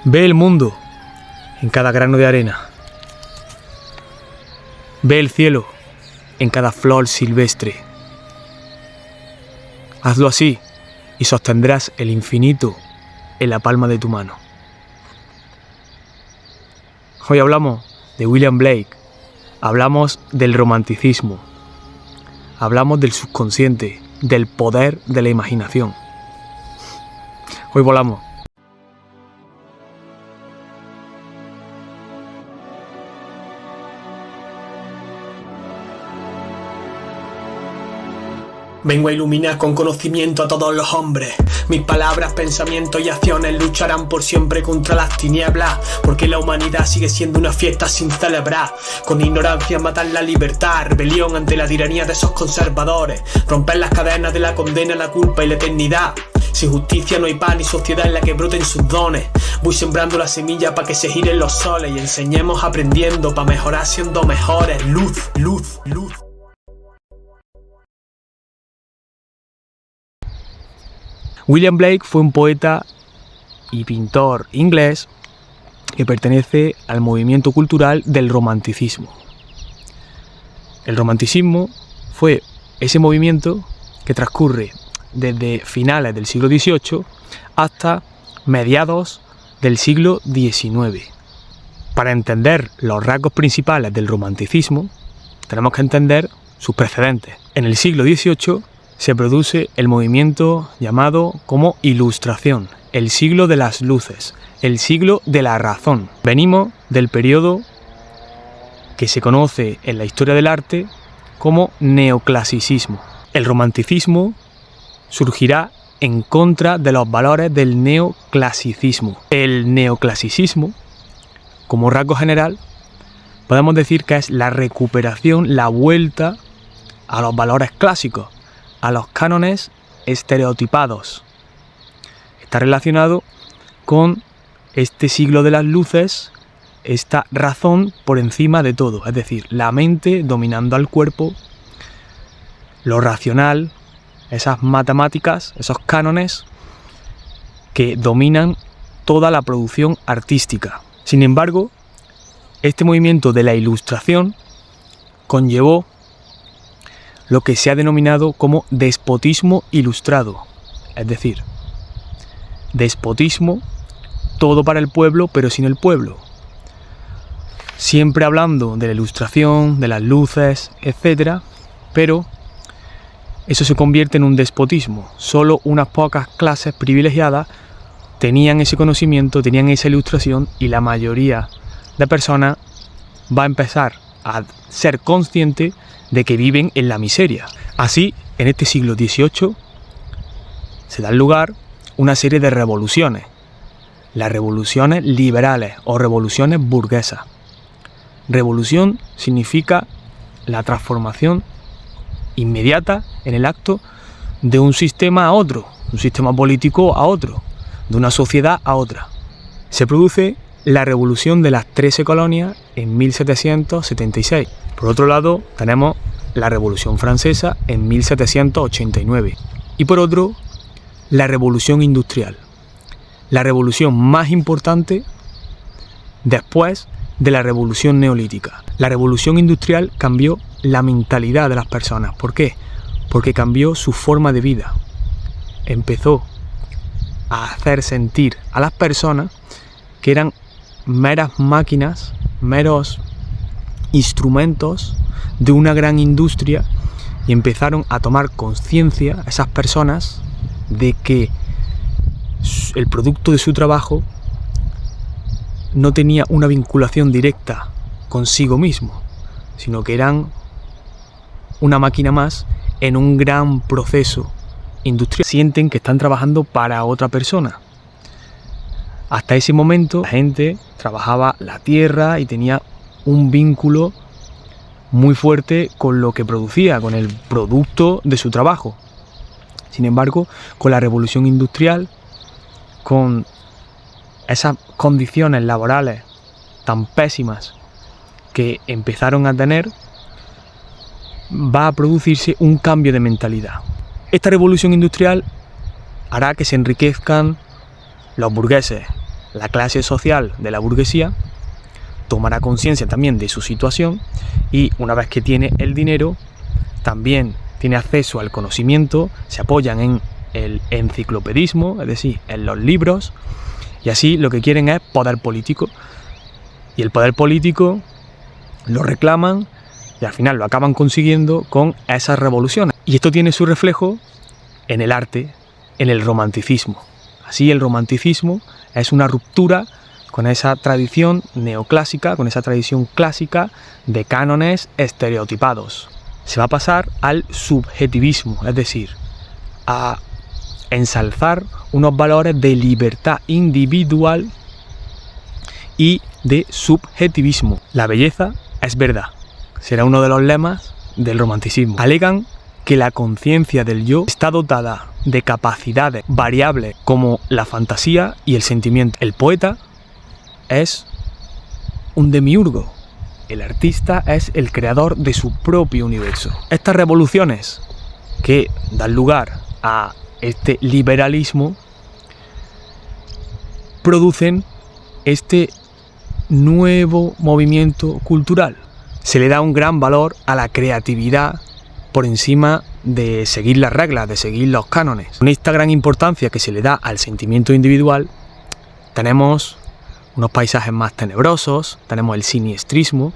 Ve el mundo en cada grano de arena. Ve el cielo en cada flor silvestre. Hazlo así y sostendrás el infinito en la palma de tu mano. Hoy hablamos de William Blake, hablamos del romanticismo, hablamos del subconsciente, del poder de la imaginación. Hoy volamos. Vengo a iluminar con conocimiento a todos los hombres. Mis palabras, pensamientos y acciones lucharán por siempre contra las tinieblas, porque la humanidad sigue siendo una fiesta sin celebrar. Con ignorancia matar la libertad, rebelión ante la tiranía de esos conservadores, romper las cadenas de la condena, la culpa y la eternidad. Sin justicia no hay paz ni sociedad en la que broten sus dones. Voy sembrando la semilla para que se giren los soles y enseñemos aprendiendo para mejorar siendo mejores. Luz, luz, luz. William Blake fue un poeta y pintor inglés que pertenece al movimiento cultural del romanticismo. El romanticismo fue ese movimiento que transcurre desde finales del siglo XVIII hasta mediados del siglo XIX. Para entender los rasgos principales del romanticismo, tenemos que entender sus precedentes. En el siglo XVIII se produce el movimiento llamado como Ilustración, el siglo de las luces, el siglo de la razón. Venimos del periodo que se conoce en la historia del arte como neoclasicismo. El romanticismo surgirá en contra de los valores del neoclasicismo. El neoclasicismo, como rasgo general, podemos decir que es la recuperación, la vuelta a los valores clásicos, a los cánones estereotipados. Está relacionado con este siglo de las luces, esta razón por encima de todo, es decir, la mente dominando al cuerpo, lo racional, esas matemáticas, esos cánones que dominan toda la producción artística. Sin embargo, este movimiento de la Ilustración conllevó lo que se ha denominado como despotismo ilustrado, es decir, despotismo, todo para el pueblo pero sin el pueblo. Siempre hablando de la ilustración, de las luces, etc., pero eso se convierte en un despotismo. Solo unas pocas clases privilegiadas tenían ese conocimiento, tenían esa ilustración, y la mayoría de personas va a empezar a ser consciente de que viven en la miseria. Así, en este siglo XVIII se dan lugar una serie de revoluciones, las revoluciones liberales o revoluciones burguesas. Revolución significa la transformación inmediata en el acto de un sistema a otro, un sistema político a otro, de una sociedad a otra. Se produce la revolución de las 13 colonias en 1776. Por otro lado, tenemos la Revolución Francesa en 1789. Y por otro, la Revolución Industrial. La revolución más importante después de la Revolución Neolítica. La Revolución Industrial cambió la mentalidad de las personas. ¿Por qué? Porque cambió su forma de vida. Empezó a hacer sentir a las personas que eran meras máquinas, meros instrumentos de una gran industria, y empezaron a tomar conciencia esas personas de que el producto de su trabajo no tenía una vinculación directa consigo mismo, sino que eran una máquina más en un gran proceso industrial. Sienten que están trabajando para otra persona. Hasta ese momento la gente trabajaba la tierra y tenía un vínculo muy fuerte con lo que producía, con el producto de su trabajo. Sin embargo, con la revolución industrial, con esas condiciones laborales tan pésimas que empezaron a tener, va a producirse un cambio de mentalidad. Esta revolución industrial hará que se enriquezcan los burgueses, la clase social de la burguesía tomará conciencia también de su situación y una vez que tiene el dinero, también tiene acceso al conocimiento, se apoyan en el enciclopedismo, es decir, en los libros, y así lo que quieren es poder político. Y el poder político lo reclaman y al final lo acaban consiguiendo con esas revoluciones. Y esto tiene su reflejo en el arte, en el romanticismo. Así el romanticismo es una ruptura con esa tradición neoclásica, con esa tradición clásica de cánones estereotipados. Se va a pasar al subjetivismo, es decir, a ensalzar unos valores de libertad individual y de subjetivismo. La belleza es verdad, será uno de los lemas del romanticismo. Alegan que la conciencia del yo está dotada de capacidades variables como la fantasía y el sentimiento. El poeta es un demiurgo. El artista es el creador de su propio universo. Estas revoluciones que dan lugar a este liberalismo producen este nuevo movimiento cultural. Se le da un gran valor a la creatividad por encima de seguir las reglas, de seguir los cánones. Con esta gran importancia que se le da al sentimiento individual, tenemos unos paisajes más tenebrosos, tenemos el siniestrismo,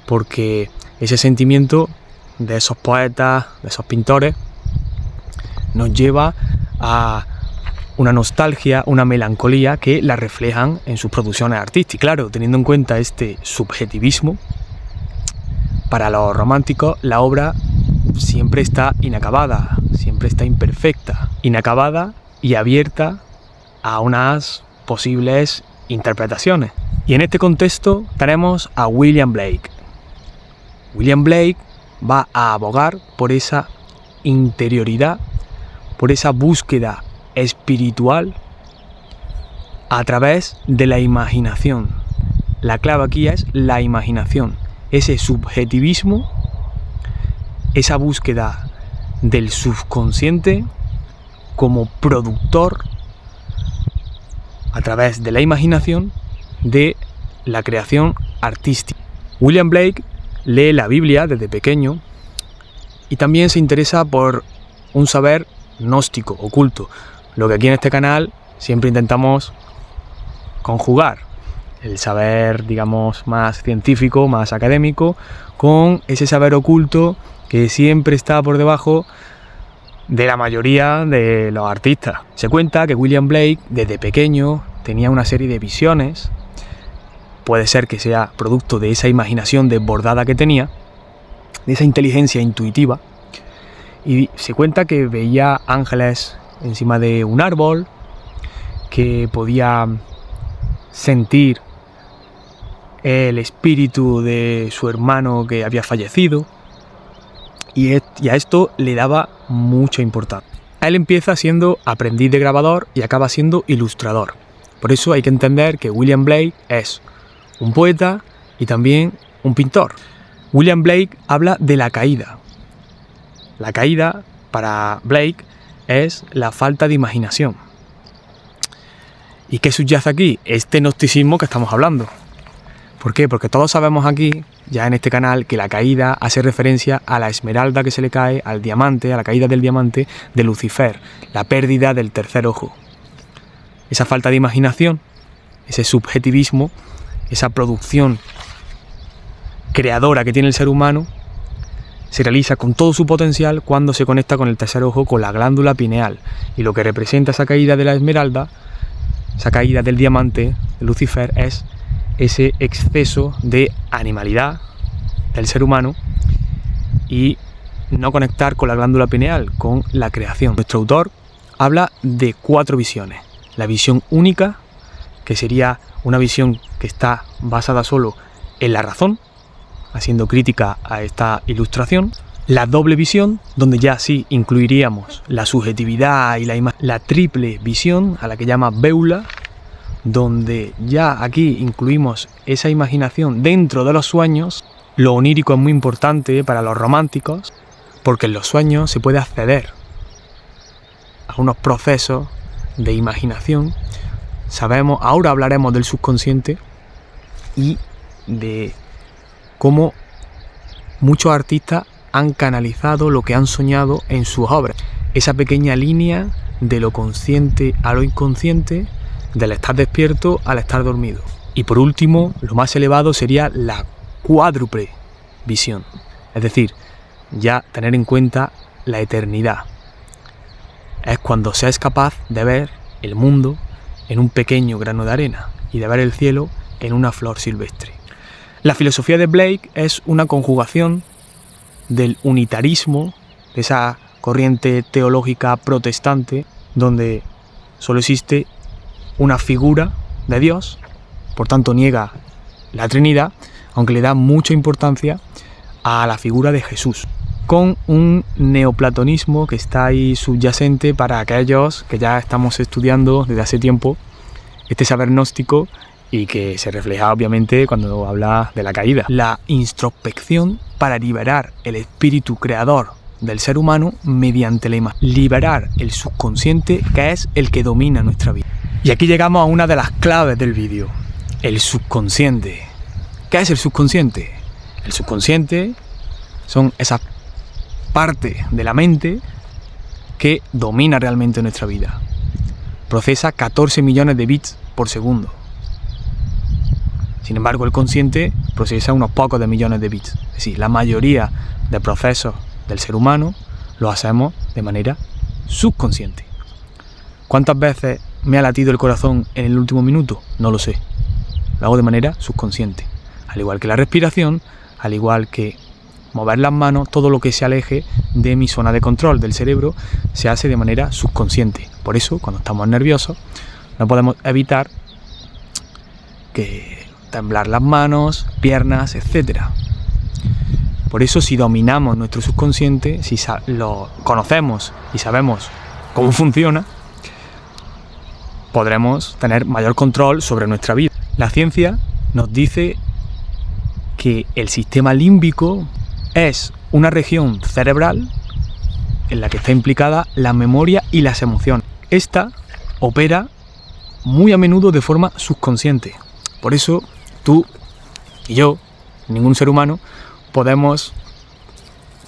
porque ese sentimiento de esos poetas, de esos pintores, nos lleva a una nostalgia, una melancolía que la reflejan en sus producciones artísticas. Claro, teniendo en cuenta este subjetivismo, para los románticos la obra siempre está inacabada, siempre está imperfecta, inacabada y abierta a unas posibles interpretaciones. Y en este contexto tenemos a William Blake. William Blake va a abogar por esa interioridad, por esa búsqueda espiritual a través de la imaginación. La clave aquí es la imaginación, ese subjetivismo, esa búsqueda del subconsciente como productor a través de la imaginación de la creación artística. William Blake lee la Biblia desde pequeño y también se interesa por un saber gnóstico, oculto, lo que aquí en este canal siempre intentamos conjugar, el saber, digamos, más científico, más académico, con ese saber oculto que siempre está por debajo de la mayoría de los artistas. Se cuenta que William Blake desde pequeño tenía una serie de visiones, puede ser que sea producto de esa imaginación desbordada que tenía, de esa inteligencia intuitiva, y se cuenta que veía ángeles encima de un árbol, que podía sentir el espíritu de su hermano que había fallecido, y a esto le daba mucha importancia. Él empieza siendo aprendiz de grabador y acaba siendo ilustrador. Por eso hay que entender que William Blake es un poeta y también un pintor. William Blake habla de la caída. La caída, para Blake, es la falta de imaginación. ¿Y qué subyace aquí? Este gnosticismo que estamos hablando. ¿Por qué? Porque todos sabemos aquí, ya en este canal, que la caída hace referencia a la esmeralda que se le cae, al diamante, a la caída del diamante de Lucifer, la pérdida del tercer ojo. Esa falta de imaginación, ese subjetivismo, esa producción creadora que tiene el ser humano, se realiza con todo su potencial cuando se conecta con el tercer ojo, con la glándula pineal. Y lo que representa esa caída de la esmeralda, esa caída del diamante de Lucifer, es ese exceso de animalidad del ser humano y no conectar con la glándula pineal, con la creación. Nuestro autor habla de 4 visiones. La visión única, que sería una visión que está basada solo en la razón, haciendo crítica a esta ilustración. La doble visión, donde ya sí incluiríamos la subjetividad y la triple visión, a la que llama Beula, donde ya aquí incluimos esa imaginación dentro de los sueños. Lo onírico es muy importante para los románticos, porque en los sueños se puede acceder a unos procesos de imaginación ahora hablaremos del subconsciente y de cómo muchos artistas han canalizado lo que han soñado en sus obras. Esa pequeña línea de lo consciente a lo inconsciente, del estar despierto al estar dormido. Y por último, lo más elevado sería la cuádruple visión, es decir, ya tener en cuenta la eternidad. Es cuando se es capaz de ver el mundo en un pequeño grano de arena y de ver el cielo en una flor silvestre. La filosofía de Blake es una conjugación del unitarismo, de esa corriente teológica protestante, donde solo existe una figura de Dios, por tanto niega la Trinidad, aunque le da mucha importancia a la figura de Jesús, con un neoplatonismo que está ahí subyacente para aquellos que ya estamos estudiando desde hace tiempo este saber gnóstico y que se refleja obviamente cuando habla de la caída. La introspección para liberar el espíritu creador del ser humano mediante la imagen. Liberar el subconsciente, que es el que domina nuestra vida. Y aquí llegamos a una de las claves del vídeo, el subconsciente. ¿Qué es el subconsciente? El subconsciente son esas partes de la mente que domina realmente nuestra vida. Procesa 14 millones de bits por segundo. Sin embargo, el consciente procesa unos pocos de millones de bits. Es decir, la mayoría de procesos del ser humano lo hacemos de manera subconsciente. ¿Cuántas veces me ha latido el corazón en el último minuto? No lo sé. Lo hago de manera subconsciente. Al igual que la respiración, al igual que mover las manos, todo lo que se aleje de mi zona de control del cerebro se hace de manera subconsciente. Por eso, cuando estamos nerviosos, no podemos evitar que temblar las manos, piernas, etc. Por eso, si dominamos nuestro subconsciente, si lo conocemos y sabemos cómo funciona, podremos tener mayor control sobre nuestra vida. La ciencia nos dice que el sistema límbico es una región cerebral en la que está implicada la memoria y las emociones. Esta opera muy a menudo de forma subconsciente. Por eso tú y yo, ningún ser humano, podemos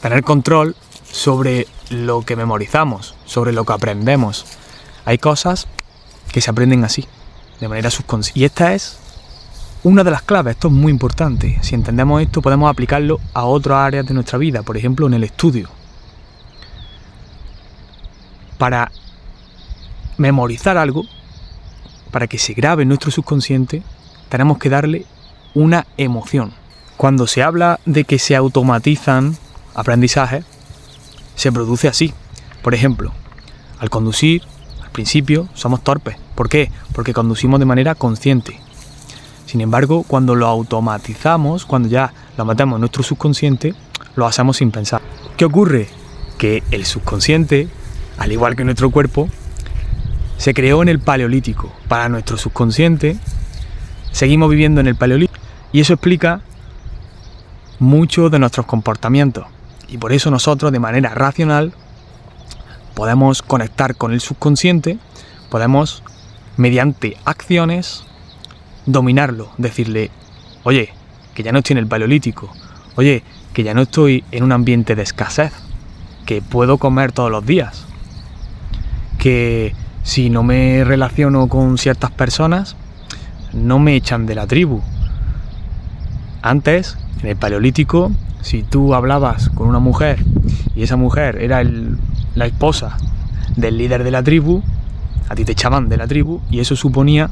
tener control sobre lo que memorizamos, sobre lo que aprendemos. Hay cosas que se aprenden así, de manera subconsciente. Y esta es una de las claves, esto es muy importante. Si entendemos esto, podemos aplicarlo a otras áreas de nuestra vida, por ejemplo, en el estudio. Para memorizar algo, para que se grabe en nuestro subconsciente, tenemos que darle una emoción. Cuando se habla de que se automatizan aprendizajes, se produce así. Por ejemplo, al conducir, al principio somos torpes. ¿Por qué? Porque conducimos de manera consciente. Sin embargo, cuando lo automatizamos, cuando ya lo metemos en nuestro subconsciente, lo hacemos sin pensar. ¿Qué ocurre? Que el subconsciente, al igual que nuestro cuerpo, se creó en el Paleolítico. Para nuestro subconsciente, seguimos viviendo en el Paleolítico. Y eso explica mucho de nuestros comportamientos. Y por eso nosotros, de manera racional, podemos conectar con el subconsciente, podemos, mediante acciones, dominarlo, decirle, oye, que ya no estoy en el Paleolítico, oye, que ya no estoy en un ambiente de escasez, que puedo comer todos los días, que si no me relaciono con ciertas personas, no me echan de la tribu. Antes, en el Paleolítico, si tú hablabas con una mujer y esa mujer era la esposa del líder de la tribu, a ti te echaban de la tribu y eso suponía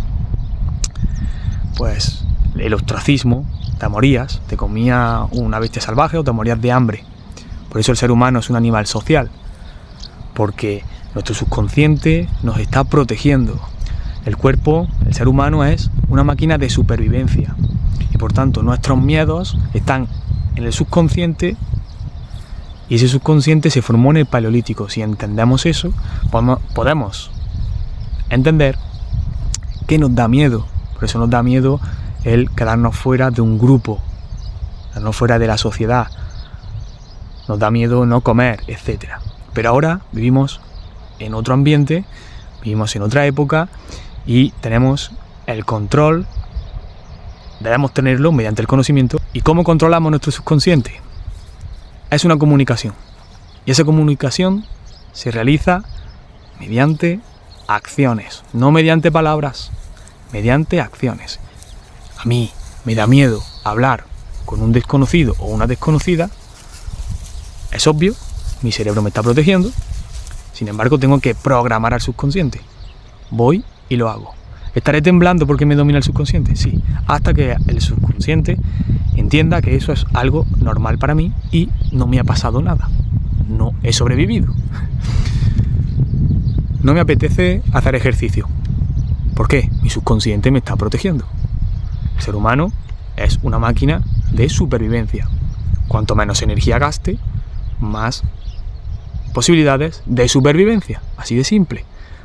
pues el ostracismo, te morías, te comía una bestia salvaje o te morías de hambre. Por eso el ser humano es un animal social, porque nuestro subconsciente nos está protegiendo. El cuerpo, el ser humano, es una máquina de supervivencia y por tanto nuestros miedos están en el subconsciente y ese subconsciente se formó en el Paleolítico. Si entendemos eso, podemos entender que nos da miedo. Por eso nos da miedo el quedarnos fuera de un grupo, quedarnos fuera de la sociedad. Nos da miedo no comer, etc. Pero ahora vivimos en otro ambiente, vivimos en otra época y tenemos el control, debemos tenerlo mediante el conocimiento. ¿Y cómo controlamos nuestro subconsciente? Es una comunicación, y esa comunicación se realiza mediante acciones, no mediante palabras, mediante acciones. A mí me da miedo hablar con un desconocido o una desconocida, es obvio, mi cerebro me está protegiendo, sin embargo tengo que programar al subconsciente. Voy y lo hago. ¿Estaré temblando porque me domina el subconsciente? Sí, hasta que el subconsciente entienda que eso es algo normal para mí y no me ha pasado nada. No he sobrevivido. No me apetece hacer ejercicio. ¿Por qué? Mi subconsciente me está protegiendo. El ser humano es una máquina de supervivencia. Cuanto menos energía gaste, más posibilidades de supervivencia. Así de simple.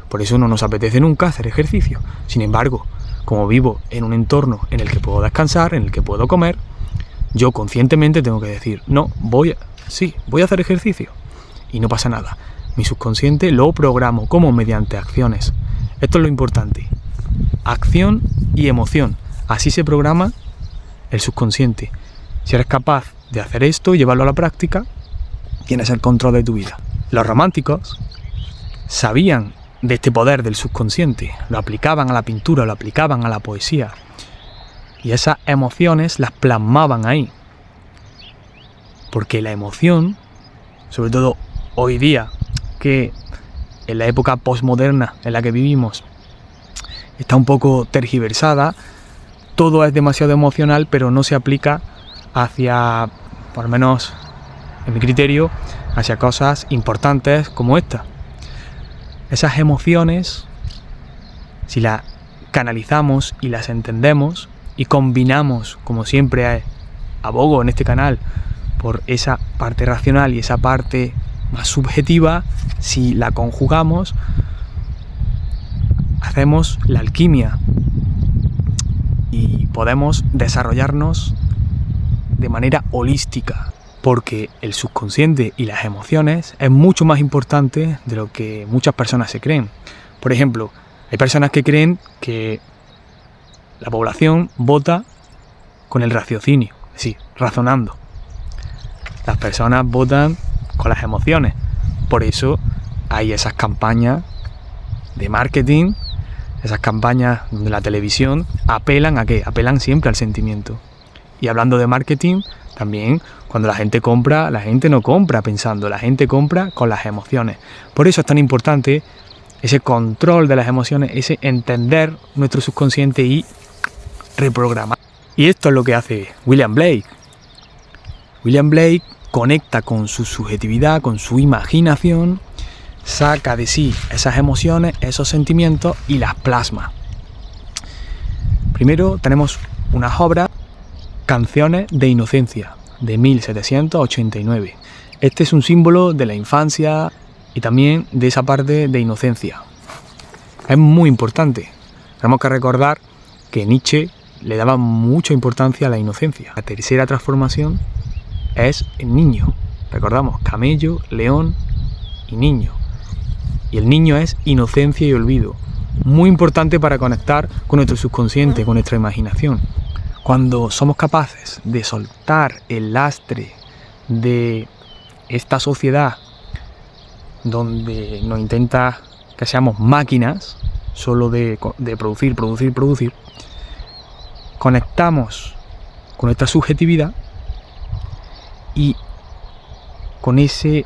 Por eso no nos apetece nunca hacer ejercicio. Sin embargo, como vivo en un entorno en el que puedo descansar, en el que puedo comer, yo conscientemente tengo que decir, no, voy a hacer ejercicio. Y no pasa nada. Mi subconsciente lo programo como mediante acciones. Esto es lo importante. Acción y emoción. Así se programa el subconsciente. Si eres capaz de hacer esto y llevarlo a la práctica, tienes el control de tu vida. Los románticos sabían de este poder del subconsciente, lo aplicaban a la pintura, lo aplicaban a la poesía, y esas emociones las plasmaban ahí. Porque la emoción, sobre todo hoy día, que en la época postmoderna en la que vivimos está un poco tergiversada, todo es demasiado emocional, pero no se aplica hacia, por lo menos en mi criterio, hacia cosas importantes como esta. Esas emociones, si las canalizamos y las entendemos y combinamos, como siempre abogo en este canal, por esa parte racional y esa parte más subjetiva, si la conjugamos, hacemos la alquimia y podemos desarrollarnos de manera holística. Porque el subconsciente y las emociones es mucho más importante de lo que muchas personas se creen. Por ejemplo, hay personas que creen que la población vota con el raciocinio, es decir, razonando. Las personas votan con las emociones. Por eso hay esas campañas de marketing, esas campañas donde la televisión apelan ¿a qué? Apelan siempre al sentimiento. Y hablando de marketing, también cuando la gente compra, la gente no compra pensando, la gente compra con las emociones. Por eso es tan importante ese control de las emociones, ese entender nuestro subconsciente y reprogramar. Y esto es lo que hace William Blake. William Blake conecta con su subjetividad, con su imaginación, saca de sí esas emociones, esos sentimientos y las plasma. Primero tenemos unas obras, Canciones de Inocencia, de 1789. Este es un símbolo de la infancia y también de esa parte de inocencia. Es muy importante. Tenemos que recordar que Nietzsche le daba mucha importancia a la inocencia. La tercera transformación es el niño. Recordamos, camello, león y niño. Y el niño es inocencia y olvido. Muy importante para conectar con nuestro subconsciente, con nuestra imaginación. Cuando somos capaces de soltar el lastre de esta sociedad donde nos intenta que seamos máquinas, solo de producir, conectamos con nuestra subjetividad y con esa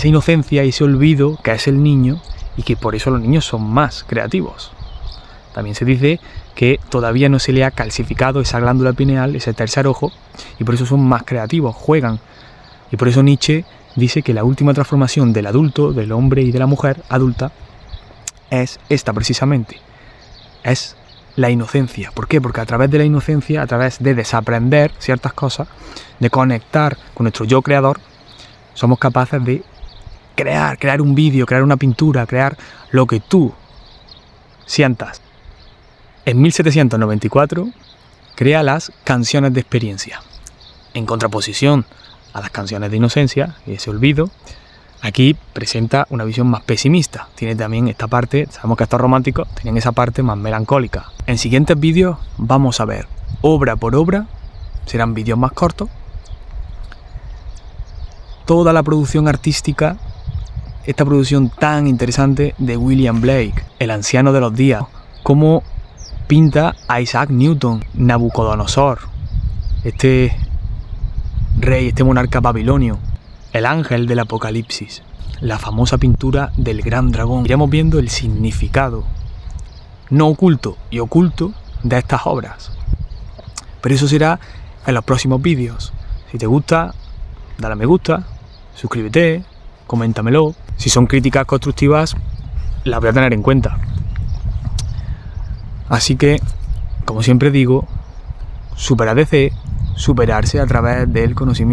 inocencia y ese olvido que es el niño, y que por eso los niños son más creativos. También se dice que todavía no se le ha calcificado esa glándula pineal, ese tercer ojo, y por eso son más creativos, juegan. Y por eso Nietzsche dice que la última transformación del adulto, del hombre y de la mujer adulta, es esta precisamente. Es la inocencia. ¿Por qué? Porque a través de la inocencia, a través de desaprender ciertas cosas, de conectar con nuestro yo creador, somos capaces de crear un vídeo, crear una pintura, crear lo que tú sientas. En 1794 crea las canciones de experiencia. En contraposición a las canciones de inocencia y ese olvido, Aquí presenta una visión más pesimista. Tiene también esta parte, sabemos que estos románticos tenían esa parte más melancólica. En siguientes vídeos vamos a ver obra por obra, serán vídeos más cortos, toda la producción artística, esta producción tan interesante de William Blake, el anciano de los días, cómo pinta a Isaac Newton, Nabucodonosor, este rey, este monarca babilonio, el ángel del Apocalipsis, la famosa pintura del gran dragón. Iremos viendo el significado no oculto y oculto de estas obras. Pero eso será en los próximos vídeos. Si te gusta, dale a me gusta, suscríbete, coméntamelo. Si son críticas constructivas, las voy a tener en cuenta. Así que, como siempre digo, superar DC, superarse a través del conocimiento.